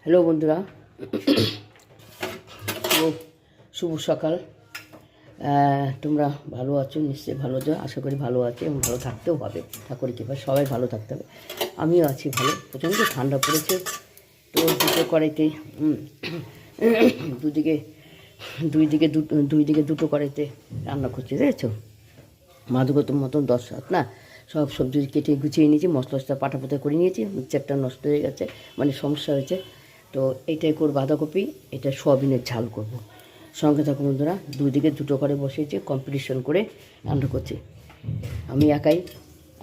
Hello বন্ধুরা, শুভ সকাল। তোমরা ভালো আছো? নিশ্চয়ই ভালো আছো, আশা করি ভালো আছে এবং ভালো থাকতেও হবে। ঠাকুরের কৃপায় সবাই ভালো থাকতে হবে। আমিও আছি ভালো। প্রচণ্ড ঠান্ডা পড়েছে, তো দুটো কড়াইতে দুদিকে দুই দিকে দুটো কড়াইতে রান্না করছি, দেখেছো? মাদকত মতন 10-7 না, সব সবজি কেটে গুছিয়ে নিয়েছি, মশলা পাটাপোতা করে নিয়েছি। মিক্সচারটা নষ্ট হয়ে গেছে, মানে সমস্যা হয়েছে। তো এইটাই করবো বাঁধাকপি, এটা সয়াবিনের ঝাল করব। সঙ্গে থাকুন বন্ধুরা। দুদিকে দুটো করে বসিয়েছি, কম্পিটিশন করে রান্না করছি। আমি একাই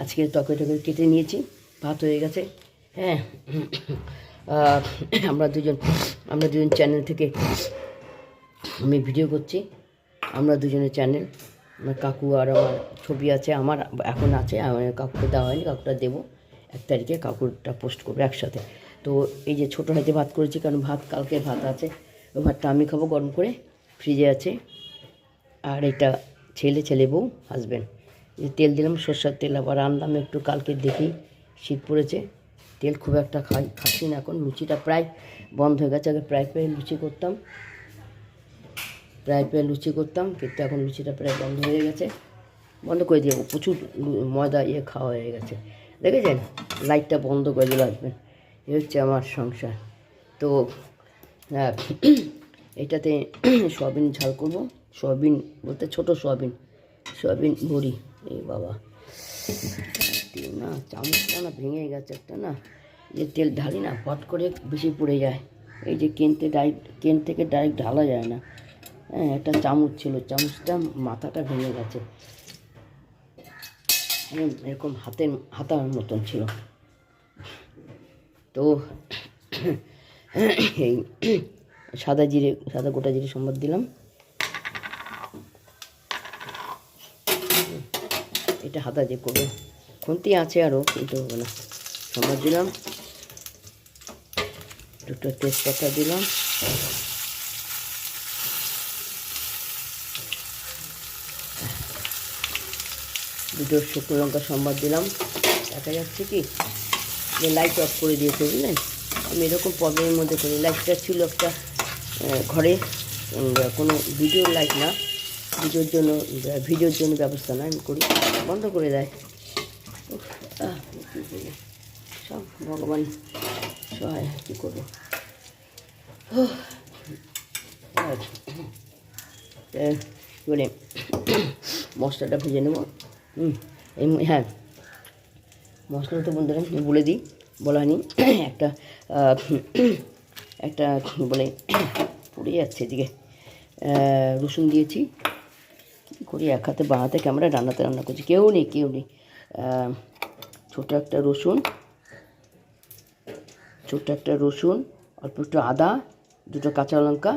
আজকে তরকারি কেটে নিয়েছি, ভাত হয়ে গেছে। হ্যাঁ, আমরা দুজন চ্যানেল থেকে আমি ভিডিও করছি। আমরা দুজনের চ্যানেল, আমার কাকু আর আমার ছবি আছে, আমার এখন আছে, আমার কাকুকে দেওয়া হয়নি, কাকুটা দেবো 1 তারিখে, কাকুরটা পোস্ট করবো একসাথে। তো এই যে ছোটো হাতে ভাত করেছি, কারণ কালকে ভাত আছে, ওই ভাতটা আমি খাবো গরম করে, ফ্রিজে আছে। আর এটা ছেলে বউ হাসবেন্ড। এই তেল দিলাম, সরষের তেল, আবার আনলাম একটু, কালকে দেখি শীত পড়েছে, তেল খুব একটা খাচ্ছি না এখন। লুচিটা প্রায় বন্ধ হয়ে গেছে, আগে প্রায় লুচি করতাম, কিন্তু এখন লুচিটা প্রায় বন্ধ হয়ে গেছে, বন্ধ করে দিয়ে প্রচুর ময়দা খাওয়া হয়ে গেছে। দেখেছেন, লাইটটা বন্ধ করে দিল হাসবেন্ড। এ হচ্ছে আমার সংসার। তো এটাতে সয়াবিন ঝাল করবো। সয়াবিন বলতে ছোটো সয়াবিন বড়ি। এই বাবা, না চামচটা না ভেঙে গেছে একটা, না যে তেল ঢালি না ফট করে বেশি পড়ে যায়। এই যে কেন থেকে ডাইরেক্ট ঢালা যায় না। হ্যাঁ, একটা চামচ ছিল, চামচটা মাথাটা ভেঙে গেছে, এরকম হাতার মতন ছিল। তো এই সাদা গোটা জিরে সম্বাদ দিলাম। এটা হাতা যে করবো, খুন্তি আছে আরও, কিন্তু হবে না। সম্বাদ দিলাম, দুটো তেজপাতা দিলাম, দুটো শুকনো লঙ্কা সম্বাদ দিলাম। দেখা যাচ্ছে কি যে লাইট অফ করে দিয়েছে, বুঝলেন? আমি এরকম প্রবলেমের মধ্যে করি। লাইটটা ছিল একটা ঘরে, কোনো ভিডিওর লাইট না, ভিডিওর জন্য ব্যবস্থা না, আমি করি, বন্ধ করে দেয়। সব ভগবান সহায়, কী করবো। বলে মশলাটা ভেজে নেব। হ্যাঁ, মশলা তো বন্ধুরা বলে দিই, বলা হয়নি। একটা বলে পড়ে যাচ্ছে এদিকে, রসুন দিয়েছি। কী করি, এক হাতে বাঁ হাতে ক্যামেরা, রান্না করছি, কেউ নেই। ছোটো একটা রসুন, অল্প একটু আদা, দুটো কাঁচা লঙ্কা,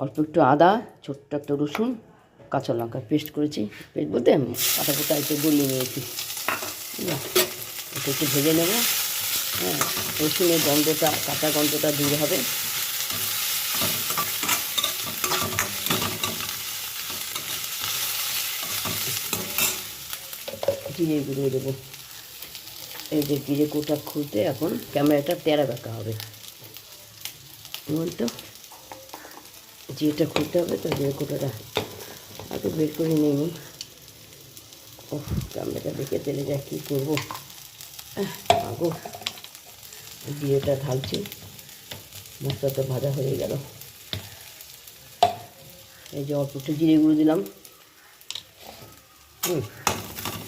অল্প একটু আদা, ছোট্ট একটা রসুন, কাঁচা লঙ্কা পেস্ট করেছি। পেস্ট বলতে পাতা একটু গলিয়ে নিয়েছি। এটা একটু ভেজে নেব। হ্যাঁ, রসুনের কাঁচা গন্ধটা দূর হবে। জিরে গুঁড়ো দেবো। এই যে জিরে কোটা খুলতে এখন ক্যামেরাটা তেরা রাখা হবে, তো জিরেটা খুলতে হবে। তো জিরে কোটাটা আগে বের করে নিই। ও, ক্যামেরাটা দেখে তেলে যায়, কী করবো। আগো জিরেটা ঢালছি, মশলাটা ভাজা হয়ে গেল। এই যে অল্প একটু জিরে গুঁড়ো দিলাম,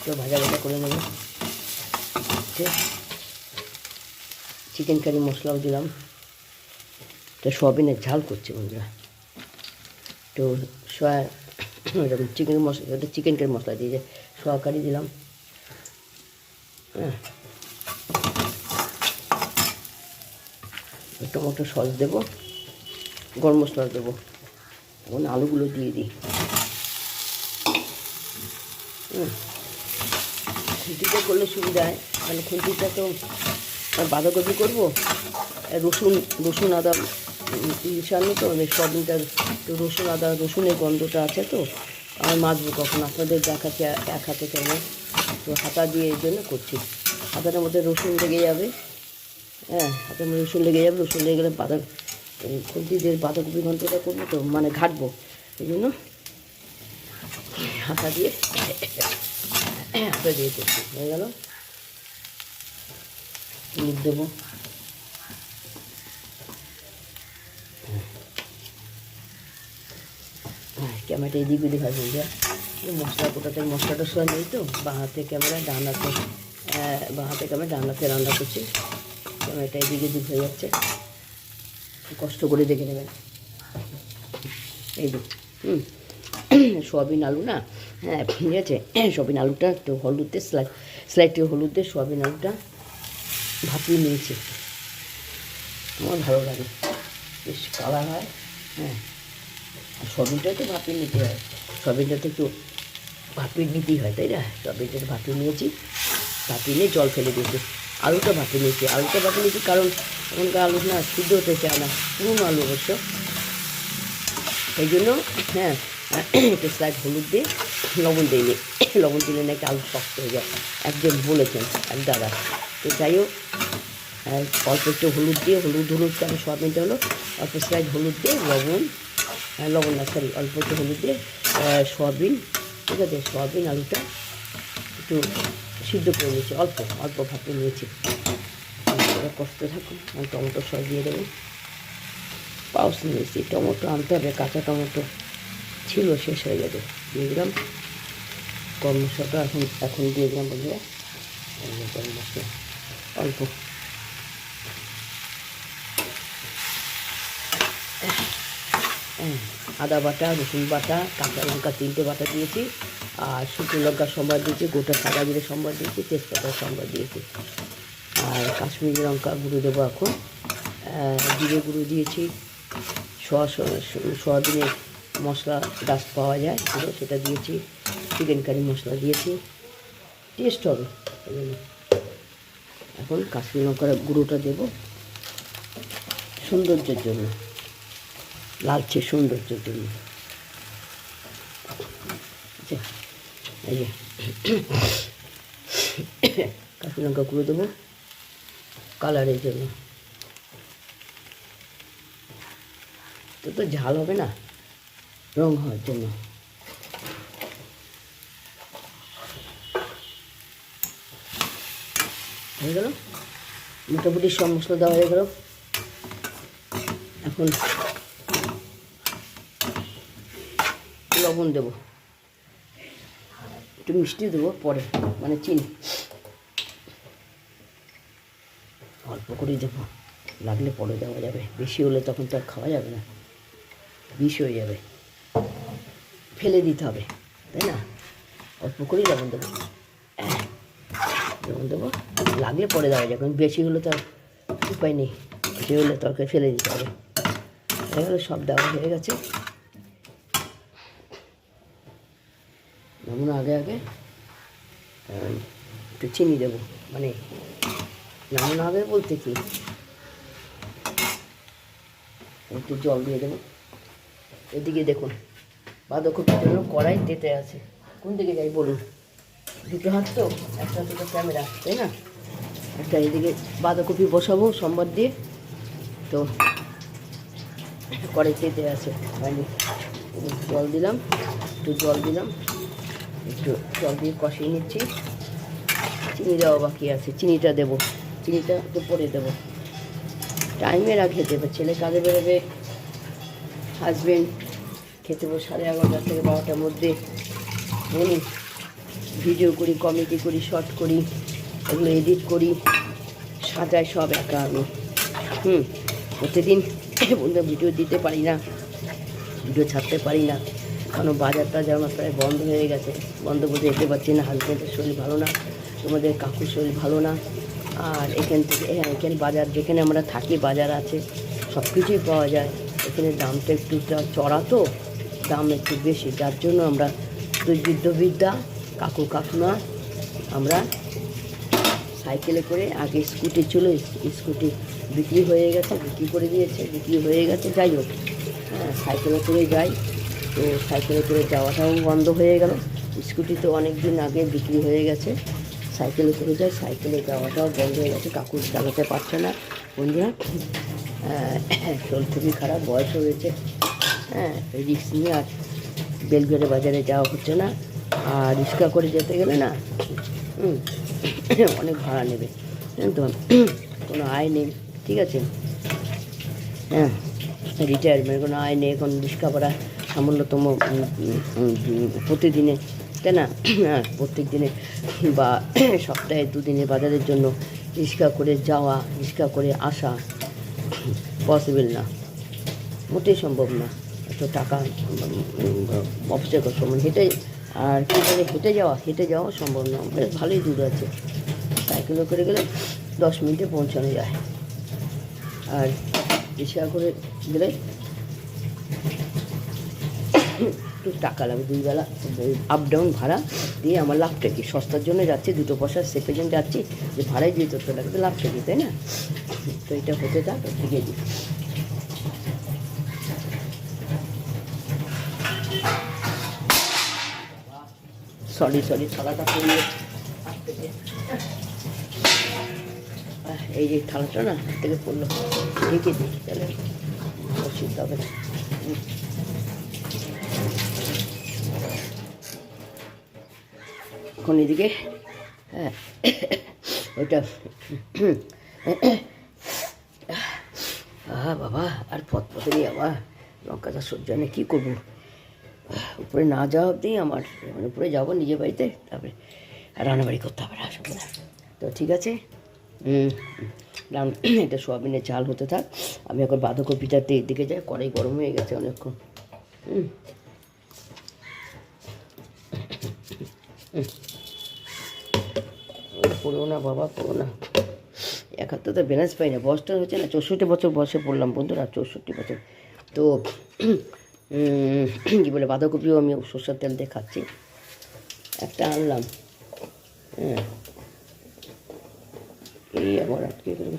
তো ভাজা করে নেব। চিকেন কারি মশলাও দিলাম। তো সয়াবিনের ঝাল করছে বন্ধুরা। তো এরকম চিকেন কারি মশলা দিয়ে সোয়া কারি দিলাম। হ্যাঁ, টমেটো সস দেবো, গরম মশলা দেবো, এখন আলুগুলো দিয়ে দিই। খুন্তিতে করলে সুবিধা হয়, মানে খুন্তিটা তো বাঁধাকপি করবো, রসুন আদা মিশানো, তো সয়াবিনটা রসুনের গন্ধটা আছে, তো আমি মাছবো কখন, আপনাদের দেখাচ্ছি এক হাতে কেমন, তো হাতা দিয়ে এই জন্য করছি। হাতাটার মধ্যে রসুন লেগে যাবে, হ্যাঁ, হাতে রসুন লেগে যাবে, রসুন লেগে গেলে খুন্তি দিয়ে বাঁধাকপি ঘন্টটা করবো তো, মানে ঘাটবো, এই জন্য হাতা দিয়ে করছি। হয়ে গেল, হলুদ দেবো, ক্যামেরাটা এদিক ওদিক হয় বন্ধুরা, মশলা কোটাতে মশলা টশলা নেই তো, বাঁ হাতে ক্যামেরা, ডান হাতে বাঁ হাতে ক্যামেরা, ডান হাতে রান্না করছি, ক্যামেরাটা এদিক ওদিক হয়ে যাচ্ছে, কষ্ট করে দেখে নেবেন। এই দিক সোয়াবিন আলু না, হ্যাঁ ঠিক আছে, সোয়াবিন আলুটা একটু হলুদ দিয়ে স্লাইট হলুদ দিয়ে সোয়াবিন আলুটা ভাপিয়ে নিয়েছি, আমার ভালো লাগে, বেশ কালার হয়। হ্যাঁ, আর সোয়াবিনটা তো ভাপিয়ে নিতে হয়, সোয়াবিনটা তো একটু ভাপিয়ে নিতেই হয়, তাই না? সোয়াবিনটা ভাপিয়ে নিয়েছি, ভাপিয়ে নিয়ে জল ফেলে দিয়েছি, আলুটা ভাপিয়ে নিয়েছি, কারণ এখনকার আলু না সিদ্ধ হতে চায় না, পুরনো আলু অবশ্য, এই জন্য হ্যাঁ একটু স্লাইড হলুদ দিয়ে লবণ দিইনি, লবণ দিলে নাকি আলু শক্ত হয়ে যায়, একজন বলেছেন এক দাদা। তো যাই হোক, অল্প একটু হলুদ দিয়ে হলুদ কারণ সোয়াবিনটা হলো অল্প স্লাইড হলুদ দিয়ে লবণ না সরি অল্প একটু হলুদ দিয়ে সোয়াবিন, ঠিক আছে, সোয়াবিন আলুটা একটু সিদ্ধ করে নিয়েছি, অল্প ভাপিয়ে নিয়েছি, কষ্ট থাকুন। আমি টমেটো সস দিয়ে দেবো, পাউস নিয়েছি, টমেটো আনতে হবে, কাঁচা টমেটো ছিল, শেষ হয়ে গেছে, দিয়ে দিলাম গরম মশলাটা, এখন দিয়ে দিলাম বন্ধুরা, গরম মশলা অল্প, আদা বাটা, রসুন বাটা, কাঁচা লঙ্কা 3টে বাটা দিয়েছি, আর শুকনো লঙ্কার সম্বাদ দিয়েছি, গোটা সাদা জিরে সম্বাদ দিয়েছি, তেজপাতার সম্বাদ দিয়েছি, আর কাশ্মীরি লঙ্কা গুঁড়ো দেবো এখন, জিরে গুঁড়ো দিয়েছি, সোয়াবিনের মশলা ডাস্ট পাওয়া যায় পুরো, সেটা দিয়েছি, চিকেন কারি মশলা দিয়েছি, টেস্ট হবে এই জন্য। এখন কাশ্মীরি লঙ্কার গুঁড়োটা দেবো সৌন্দর্যের জন্য, লালচে সৌন্দর্যের জন্য, আচ্ছা এই যে কাশ্মীরি লঙ্কা গুঁড়ো দেবো কালারের জন্য, তো ঝাল হবে না, রং হওয়ার জন্য। হয়ে গেল, মোটামুটি সব মশলা দেওয়া হয়ে গেল, এখন লবণ দেবো, একটু মিষ্টি দেবো পরে, মানে চিনি অল্প করেই দেবো, লাগলে পরে দেওয়া যাবে, বেশি হলে তখন তো আর খাওয়া যাবে না, বিষ হয়ে যাবে, ফেলে দিতে হবে, তাই না? অল্প করেই লবণ দেবো, লাগলে পরে দেওয়া যাবে, কারণ বেশি হলে তো আর উপায় নেই, বেশি হলে তরকারি ফেলে দিতে হবে। হয়ে গেলে সব দেওয়া হয়ে গেছে, নামানোর আগে একটু চিনি দেবো, মানে নামানোর আগে বলতে কি একটু জল দিয়ে দেবো। এদিকে দেখুন বাঁধাকপির জন্য কড়াই তেতে আছে, কোন দিকে যাই বলুন, দুটো হাত তো, একটা দুটো ক্যামেরা, তাই না? একটা এদিকে বাঁধাকপি বসাবো সম্বাদ দিয়ে, তো কড়াই তেতে আছে, জল দিলাম, একটু জল দিয়ে কষিয়ে নিচ্ছি, চিনি দেওয়া বাকি আছে, চিনিটা দেবো, চিনিটা একটু পরে দেবো, টাইমের আগে দেবে, ছেলে কাজে বেরোবে, হাজবেন্ড খেতে বসে 11:30 থেকে 12টার মধ্যে, বলি ভিডিও করি, কমেডি করি, শর্ট করি, এগুলো এডিট করি, সাজাই, সব একা আমি, প্রতিদিন বন্ধু ভিডিও দিতে পারি না, ভিডিও ছাড়তে পারি না, কারণ বাজারটা যেমন প্রায় বন্ধ হয়ে গেছে, বন্ধ বলতে যেতে পারছি না, হাজব্যান্ডের শরীর ভালো না, তোমাদের কাকুর শরীর ভালো না, আর এখান থেকে এখানে বাজার, যেখানে আমরা থাকি বাজার আছে, সব কিছুই পাওয়া যায়, এখানে দামটা একটু চড়া, তো দাম একটু বেশি, যার জন্য আমরা দুই বৃদ্ধ কাকু কাকিমা আমরা সাইকেলে করে, আগে স্কুটি ছিল, স্কুটি বিক্রি হয়ে গেছে, যাই হোক, হ্যাঁ সাইকেলে করে যাই, তো সাইকেলে করে যাওয়াটাও বন্ধ হয়ে গেল, স্কুটি তো অনেক দিন আগে বিক্রি হয়ে গেছে, সাইকেলে করে যায়, সাইকেলে যাওয়াটাও বন্ধ হয়ে গেছে, কাকু চালাতে পারছে না বন্ধুরা। শরীর খুবই খারাপ, বয়স হয়েছে, হ্যাঁ রিক্স নিয়ে আর বেলঘরে বাজারে যাওয়া হচ্ছে না। আর রিক্সা করে যেতে গেলে না অনেক ভাড়া নেবে, জানেন তো, কোনো আয় নেই, ঠিক আছে, হ্যাঁ রিটায়ারমেন্ট কোনো আয় নেই, এখন রিক্সা ভাড়া সামান্যতম প্রতিদিনে, তাই না, হ্যাঁ প্রত্যেক দিনে বা সপ্তাহে 2 দিনে বাজারের জন্য রিক্সা করে যাওয়া, রিক্সা করে আসা পসিবল না, মোটেই সম্ভব না। এত টাকা অফিসের কষ্ট, মানে হেঁটে, আর কী বলে হেঁটে যাওয়া সম্ভব না, বেশ ভালোই দূর আছে, সাইকেলে করে গেলে 10 মিনিটে পৌঁছানো যায়, আর রিক্সা করে গেলে একটু টাকা লাগবে, 2 বেলা আপ ডাউন ভাড়া দিয়ে আমার লাভটা কি, সস্তার জন্য যাচ্ছি, 2 পয়সা সেফের জন্য যাচ্ছি, যে ভাড়ায় দিয়ে তোর লাগবে লাভটা কি, তাই না? তো এটা হতে থাক, ঠিক আছে। সরি থালাটা পড়লে, এই যে থালাটা না হাত থেকে পড়লো, ঢেকে দিই, তাহলে অসুবিধা হবে না। এখন এদিকে ওইটা বাবা, আর পথে নিয়ে আবার লঙ্কাটা সহ্য নেই, কী করবো, উপরে না যাওয়া অবধি আমার, মানে উপরে যাবো নিজের বাড়িতে, তারপরে রান্নাবাড়ি করতে হবে না, আসবে না। তো ঠিক আছে, এটা সোয়াবিনের চাল হতে থাক, আমি এখন বাঁধাকপিটাতে এদিকে যাই, কড়াই গরম হয়ে গেছে অনেকক্ষণ। পড়ো না বাবা, পড়ো না, এক হাতে তো ব্যালেন্স পাই না, বয়সটা হচ্ছে না, 64 বছর বয়সে পড়লাম বন্ধুরা, 64 বছর। তো কী বলে, বাঁধাকপিও আমি সরষের তেল দিয়ে খাচ্ছি, একটা আনলাম, হ্যাঁ এই আবার আটকে গেল।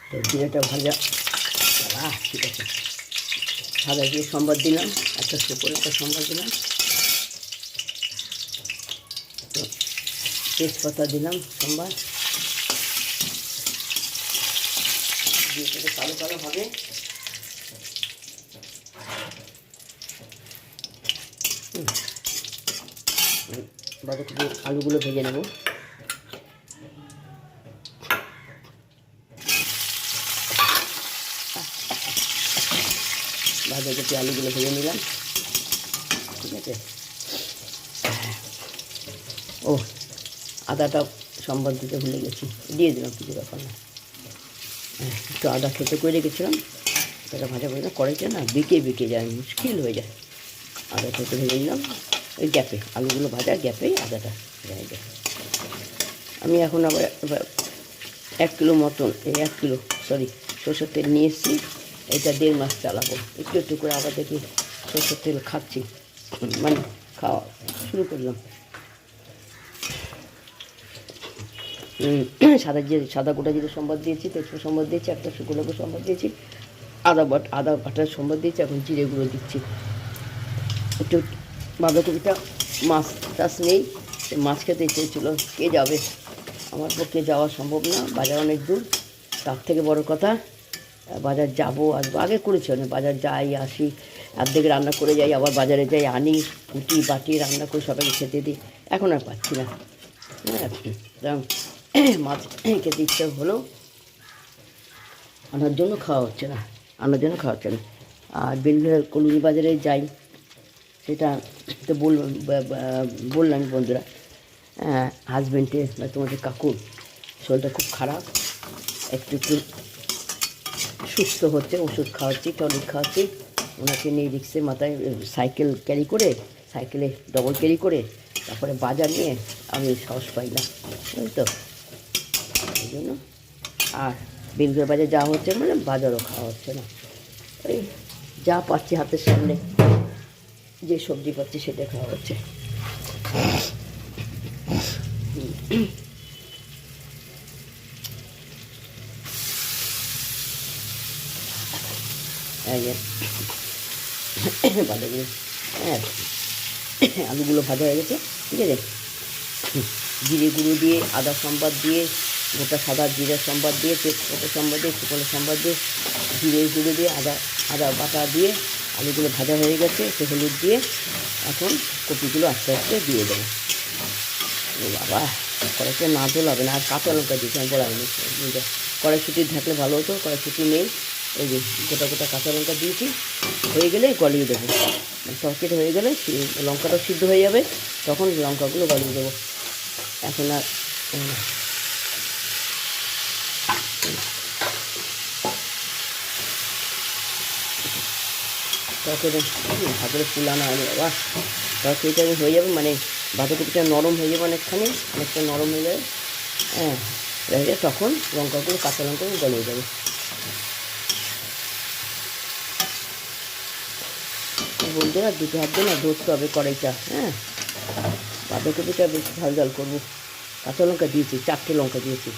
তো জিরেটা ভাজা, ঠিক আছে, ভাজা দিয়ে সম্বাদ দিলাম, একটা সুপরে একটা সম্বাদ দিলাম, তো তেজপাতা দিলাম সম্বাদ দিয়ে, সেটা কালো কালো হবে, বাঁধাকপি আলুগুলো ভেজে নেব, বাঁধাকপি আলুগুলো ভেজে নিলাম, ঠিক আছে। ও আদাটা সম্বাদ দিতে ভুলে গেছি, দিয়ে দিলাম, কিছু ব্যাপার না, একটু আদা খেতে করে রেখেছিলাম, সেটা ভাজা করে না, কড়াইটা না বেঁকে যায়, মুশকিল হয়ে যায়, আদা খেতে ভেজে নিলাম, ওই গ্যাপে আলুগুলো ভাজা গ্যাপেই আদাটা ভেজে যায়। আমি এখন আবার 1 কিলো মতন, 1 কিলো সরষের তেল নিয়ে এসেছি, এটা 1.5 মাস চালাবো, একটু করে আবার দেখি সরষের তেল খাচ্ছি, মানে খাওয়া শুরু করলাম। সাদা গোটা জিরে সম্বাদ দিয়েছি, তেজপাতা সম্বাদ দিয়েছি, একটা শুকনো লঙ্কা সম্বাদ দিয়েছি, আদা বাটার সম্বাদ দিয়েছি, এখন জিরে গুঁড়ো দিচ্ছি একটু। বাঁধাকপিটা মাছ টাছ নেই, মাছ খেতে চেয়েছিলো, কে যাবে, আমার পক্ষে যাওয়া সম্ভব না, বাজার অনেক দূর, তার থেকে বড় কথা বাজার যাবো আসবো, আগে করেছি অনেক, বাজার যাই আসি, অর্ধেক রান্না করে যাই, আবার বাজারে যাই আনি, কুটি বাটি রান্না করে সবাইকে খেতে দিই, এখন আর পাচ্ছি না, হ্যাঁ মাছ খেতে ইচ্ছা হলো, আনার জন্য খাওয়া হচ্ছে না, আর বেলঘড়িয়া কলোনি বাজারে যাই, সেটা তো বললাম বন্ধুরা, হাজব্যান্ডের বা তোমাদের কাকুর শরীরটা খুব খারাপ, একটু সুস্থ হচ্ছে, ওষুধ খাওয়াচ্ছি, টনিক খাওয়াচ্ছি, ওনাকে নিয়ে রিক্সে মাথায় সাইকেলে ডবল ক্যারি করে তারপরে বাজার নিয়ে আমি সাহস পাই না, বুঝলি তো, এই জন্য আর বেলঘড়িয়া বাজার যাওয়া হচ্ছে, মানে বাজারও খাওয়া হচ্ছে না, ওই যা পাচ্ছি হাতের সামনে, যে সবজি পাচ্ছি সেটা খাওয়া হচ্ছে। এই যে বাঁধাকপি, হ্যাঁ আলুগুলো ভাজা হয়ে গেছে, ঠিক আছে। জিরে গুঁড়ো দিয়ে, আদা সম্বাদ দিয়ে, গোটা সাদা জিরে সম্বাদ দিয়ে, তেজপাতা সম্বাদ দিয়ে, শুকনো সম্বাদ দিয়ে, জিরে গুঁড়ো দিয়ে, আদা বাটা দিয়ে আলুগুলো ভাজা হয়ে গেছে, একটু হলুদ দিয়ে এখন কপিগুলো আস্তে আস্তে দিয়ে দেবো। ও বাবা, কড়াইটা না তোলা হবে না। আর কাঁচা লঙ্কা দিয়েছি, আমি বলা হয়নি, কড়াইশুঁটি থাকলে ভালো হতো, কড়াইশুঁটি নেই। এই যে গোটা গোটা কাঁচা লঙ্কা দিয়েছি, হয়ে গেলে গলিয়ে দেবো। তরকারি হয়ে গেলে লঙ্কাটাও সিদ্ধ হয়ে যাবে, তখন লঙ্কাগুলো গলিয়ে দেবো। এখন আর তরকারি ভাতরে ফুলানো হয়নি বাবা, তরকারিটা হয়ে যাবে, মানে বাঁধাকপিটা নরম হয়ে যাবে, অনেকটা নরম হয়ে যাবে, হ্যাঁ হয়ে যাবে, তখন লঙ্কাগুলো কাঁচা লঙ্কাগুলো গলিয়ে যাবে। বন্ধুরা দুটো হাত দিয়ে না ধরতে হবে কড়াইটা, হ্যাঁ বাঁধাকপিটা বেশ ঝাল ঝাল করবো। কাঁচা লঙ্কা দিয়েছি, 4টে লঙ্কা দিয়েছি।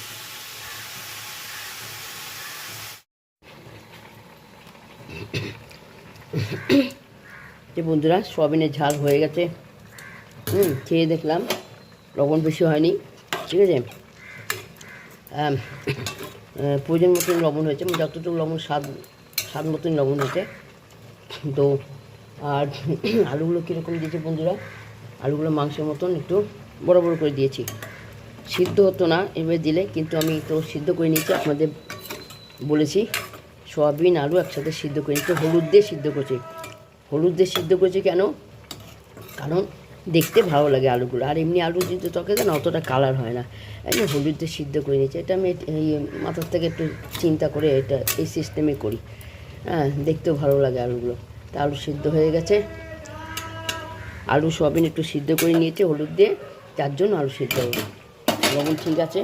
যে বন্ধুরা সয়াবিনের ঝাল হয়ে গেছে, খেয়ে দেখলাম লবণ বেশি হয়নি, ঠিক আছে। প্রয়োজন মতন লবণ হয়েছে, যতটুকু লবণ স্বাদ মতন লবণ হয়েছে। তো আর আলুগুলো কীরকম দিয়েছে বন্ধুরা, আলুগুলো মাংসের মতন একটু বড় বড় করে দিয়েছি। সিদ্ধ হতো না এবার দিলে, কিন্তু আমি তো সিদ্ধ করে নিয়েছি, আপনাদের বলেছি সয়াবিন আলু একসাথে সিদ্ধ করে নিতে। হলুদ দিয়ে সিদ্ধ করেছি কেন, কারণ দেখতে ভালো লাগে আলুগুলো, আর এমনি আলু যদি তরকারি না অতটা কালার হয় না, এই যে হলুদ দিয়ে সিদ্ধ করে নিয়েছি। এটা আমি এই মাথার থেকে একটু চিন্তা করে এটা এই সিস্টেমে করি, হ্যাঁ দেখতেও ভালো লাগে আলুগুলো। তা আলু সিদ্ধ হয়ে গেছে, আলু সয়াবিন একটু সিদ্ধ করে নিয়েছে হলুদ দিয়ে, যার জন্য আলু সিদ্ধ হবে। লবণ ঠিক আছে,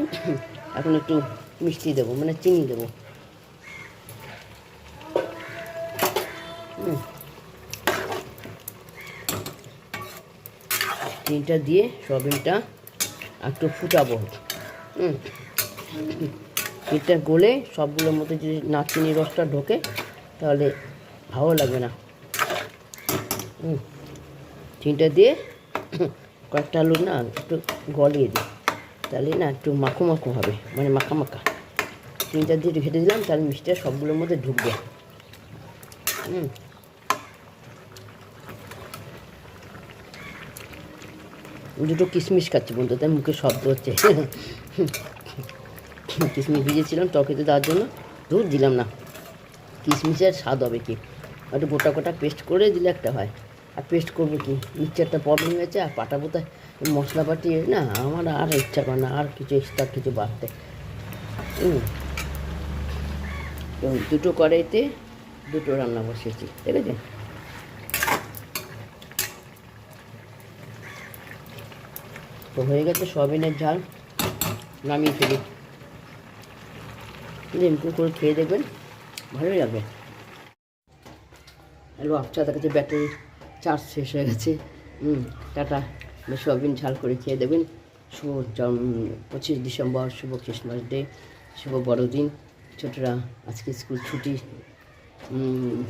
এখন একটু মিষ্টি দেবো, মানে চিনি দেবো। চিনিটা দিয়ে সয়াবিনটা একটু ফুটাবো। চিনিটা গলে সবগুলোর মধ্যে যদি না চিনির রসটা ঢোকে তাহলে ভালো লাগবে না। চিনিটা দিয়ে কয়েকটা আলু না একটু গলিয়ে দিই, তাহলে না একটু মাখো মাখো হবে, মানে মাখা মাখা। চিনিটা দিয়ে ঘেটে দিলাম, তাহলে মিষ্টিটা সবগুলোর মধ্যে ঢুকবে। দুটো কিশমিশ খাচ্ছি বন্ধু, তাই মুখে শব্দ হচ্ছে। কিশমিশ ভিজেছিলাম তরকারিতে দেওয়ার জন্য, দুধ দিলাম না। কিশমিশের স্বাদ হবে কি, একটু গোটা গোটা পেস্ট করে দিলে একটা হয়। আর পেস্ট করবো কি, মিক্সচারটা প্রবলেম হয়েছে, আর পাটাবো তাই মশলাপাটি না, আমার আর ইচ্ছা করে না আর কিছু এক্সট্রা কিছু বাড়তে। তো দুটো কড়াইতে দুটো রান্না বসিয়েছি, ঠিক আছে। তো হয়ে গেছে সয়াবিনের ঝাল, নামিয়ে ফেলি। এমনি করে খেয়ে দেখবেন, ভালোই লাগবে। হ্যালো, আপনার কাছে ব্যাটারি চার্জ শেষ হয়ে গেছে। টাটা। সয়াবিন ঝাল করে খেয়ে দেবেন। শুভ 25 ডিসেম্বর, শুভ ক্রিসমাস ডে, শুভ বড়দিন। ছোটরা আজকে স্কুল ছুটি,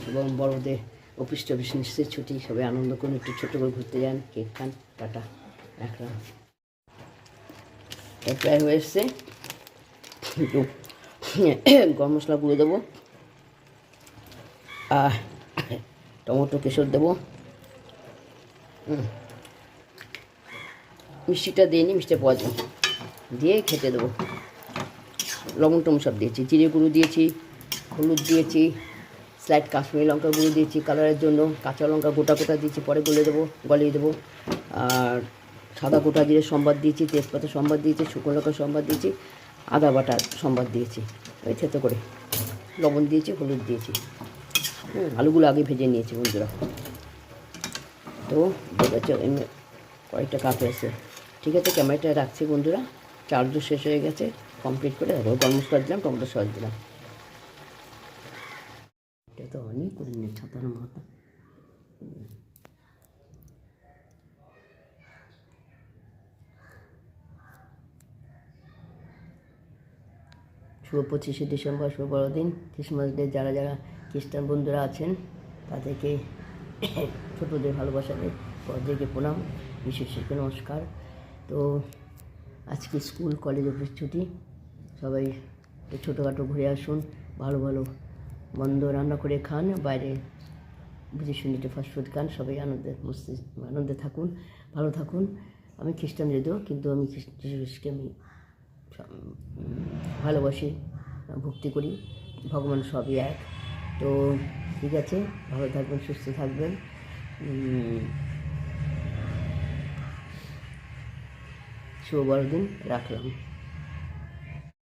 এবং বড়দের অফিস টফিস নিশ্চয়ই ছুটি, সবাই আনন্দ করুন, একটু ছোটো করে ঘুরতে যান, কেক খান। টাটা, রাখলাম। প্রায় হয়ে এসছে, একটু গরম মশলা গুঁড়ো দেবো, আর টমেটো কেশর দেবো। মিষ্টিটা দিয়ে নিই, মিষ্টি পাওয়া যায়, দিয়ে খেতে দেবো। লবণ টম সব দিয়েছি, জিরে গুঁড়ো দিয়েছি, হলুদ দিয়েছি, স্লাইড কাশ্মীরি লঙ্কা গুঁড়ো দিয়েছি কালারের জন্য, কাঁচা লঙ্কা গোটা গোটা দিয়েছি, পরে গলিয়ে দেবো। আর সাদা গোটা জিরে সম্বাদ দিয়েছি, তেজপাতা সম্বাদ দিয়েছি, শুকনো লঙ্কা সম্বাদ দিয়েছি, আদা বাটার সম্বাদ দিয়েছি, ওই থেতো করে লবণ দিয়েছি, হলুদ দিয়েছি। আলুগুলো আগে ভেজে নিয়েছি বন্ধুরা। তো দেখেছো এমনি কয়েকটা কাপ হয়েছে, ঠিক আছে। ক্যামেরাটা রাখছি বন্ধুরা, চার্জও শেষ হয়ে গেছে, কমপ্লিট করে গরম মশলা দিলাম, টমেটো সস দিলাম। এটা তো অনেক করে নিয়ে ছাতার মাথা। শুভ 25শে ডিসেম্বর, শুভ বড়দিন, ক্রিসমাস ডে। যারা যারা খ্রিস্টান বন্ধুরা আছেন তাদেরকে ছোটোদের ভালোবাসা দেয়, বড়দেরকে প্রণাম, বিশেষকে নমস্কার। তো আজকে স্কুল কলেজ অফিস ছুটি, সবাই ছোটোখাটো ঘুরে আসুন, ভালো ভালো মন্দ রান্না করে খান, বাইরে বুঝে শুনে ফাস্টফুড খান, সবাই আনন্দে থাকুন, ভালো থাকুন। আমি খ্রিস্টান যদিও, কিন্তু আমি যীশুকে আমি ভালোবাসি, ভক্তি করি, ভগবান সবই এক। তো ঠিক আছে, ভালো থাকবেন, সুস্থ থাকবেন। শুভ বড়দিন, রাখলাম।